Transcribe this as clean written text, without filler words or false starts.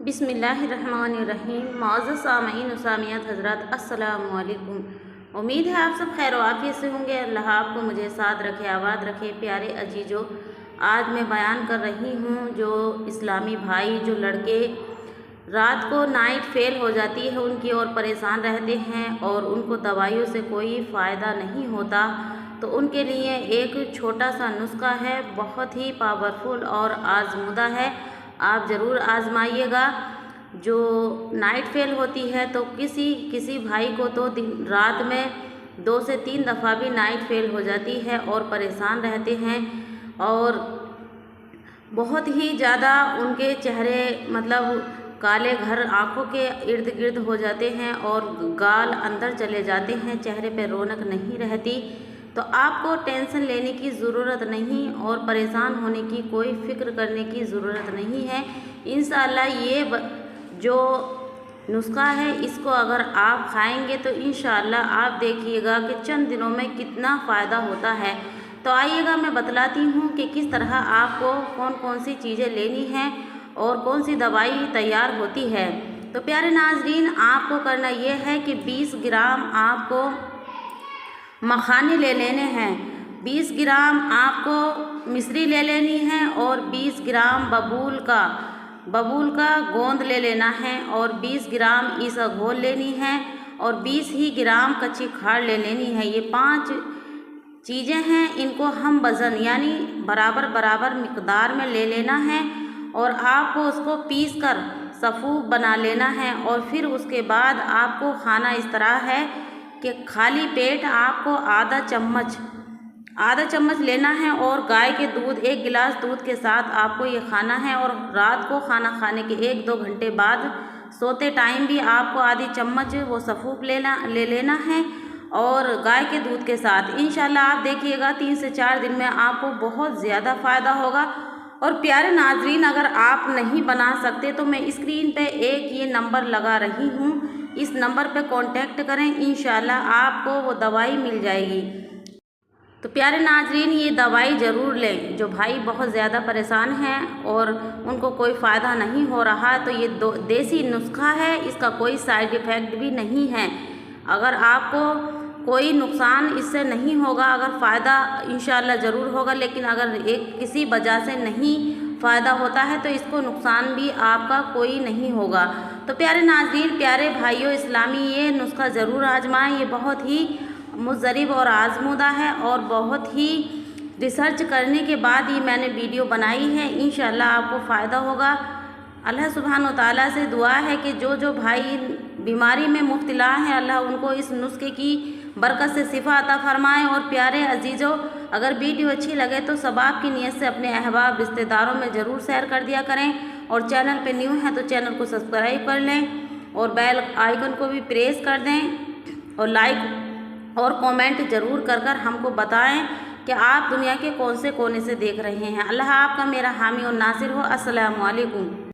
बिस्मिल्लाहिर्रहमानिर्रहीम। मौजूद सामीन सामियात हज़रात अस्सलामु अलैकुम। उम्मीद है आप सब खैर आफियत से होंगे। अल्लाह आपको मुझे साथ रखे, आबाद रखे। प्यारे अजीजों, आज मैं बयान कर रही हूँ जो इस्लामी भाई जो लड़के रात को नाइट फेल हो जाती है उनकी और परेशान रहते हैं और उनको दवाइयों से कोई फ़ायदा नहीं होता, तो उनके लिए एक छोटा सा नुस्खा है, बहुत ही पावरफुल और आजमूदा है। आप ज़रूर आजमाइएगा। जो नाइट फेल होती है तो किसी भाई को तो दिन रात में 2 से 3 दफ़ा भी नाइट फेल हो जाती है और परेशान रहते हैं और बहुत ही ज़्यादा उनके चेहरे मतलब काले घर आँखों के इर्द गिर्द हो जाते हैं और गाल अंदर चले जाते हैं, चेहरे पे रौनक नहीं रहती। तो आपको टेंशन लेने की ज़रूरत नहीं और परेशान होने की कोई फ़िक्र करने की ज़रूरत नहीं है। इंशाअल्लाह ये जो नुस्खा है इसको अगर आप खाएंगे तो इंशाअल्लाह आप देखिएगा कि चंद दिनों में कितना फ़ायदा होता है। तो आइएगा मैं बतलाती हूँ कि किस तरह आपको कौन कौन सी चीज़ें लेनी हैं और कौन सी दवाई तैयार होती है। तो प्यारे नाज़रीन, आपको करना ये है कि 20 ग्राम आपको मखाने ले लेने हैं, 20 ग्राम आपको मिश्री ले लेनी है और 20 ग्राम बबूल का गोंद ले लेना है और 20 ग्राम ईसा घोल लेनी है और 20 ही ग्राम कच्ची खाड़ ले लेनी है। ये 5 चीज़ें हैं, इनको हम वज़न यानी बराबर बराबर मिक़दार में ले लेना है और आपको उसको पीस कर सफ़ूफ बना लेना है। और फिर उसके बाद आपको खाना इस तरह है कि खाली पेट आपको आधा चम्मच लेना है और गाय के दूध 1 गिलास दूध के साथ आपको ये खाना है। और रात को खाना खाने के 1-2 घंटे बाद सोते टाइम भी आपको आधी चम्मच वो सफ़ूफ ले लेना है और गाय के दूध के साथ। इंशाल्लाह आप देखिएगा 3 से 4 दिन में आपको बहुत ज़्यादा फ़ायदा होगा। और प्यारे नाजरीन, अगर आप नहीं बना सकते तो मैं स्क्रीन पे एक ये नंबर लगा रही हूँ, इस नंबर पे कांटेक्ट करें, इंशाल्लाह आपको वो दवाई मिल जाएगी। तो प्यारे नाजरीन, ये दवाई ज़रूर लें। जो भाई बहुत ज़्यादा परेशान हैं और उनको कोई फ़ायदा नहीं हो रहा, तो ये देसी नुस्खा है, इसका कोई साइड इफ़ेक्ट भी नहीं है। अगर आपको कोई नुकसान इससे नहीं होगा, अगर फ़ायदा इंशाल्लाह ज़रूर होगा, लेकिन अगर किसी वजह से नहीं फ़ायदा होता है तो इसको नुकसान भी आपका कोई नहीं होगा। तो प्यारे नाज़रीन, प्यारे भाइयों इस्लामी, ये नुस्खा ज़रूर आजमाएं। ये बहुत ही मुजरिब और आजमूदा है और बहुत ही रिसर्च करने के बाद ही मैंने वीडियो बनाई है। इंशाल्लाह आपको फ़ायदा होगा। अल्लाह सुब्हान व तआला से दुआ है कि जो भाई बीमारी में मुब्तला हैं, अल्लाह उनको इस नुस्खे की बरकत से शिफा अता फरमाएँ। और प्यारे अजीज़ों, अगर वीडियो अच्छी लगे तो सबाब की नीयत से अपने अहबाब रिश्तेदारों में ज़रूर शेयर कर दिया करें और चैनल पे न्यू हैं तो चैनल को सब्सक्राइब कर लें और बेल आइकन को भी प्रेस कर दें और लाइक और कमेंट ज़रूर कर हमको बताएं कि आप दुनिया के कौन से कोने से देख रहे हैं। अल्लाह आपका मेरा हामी और नासिर हो। अस्सलामु अलैकुम।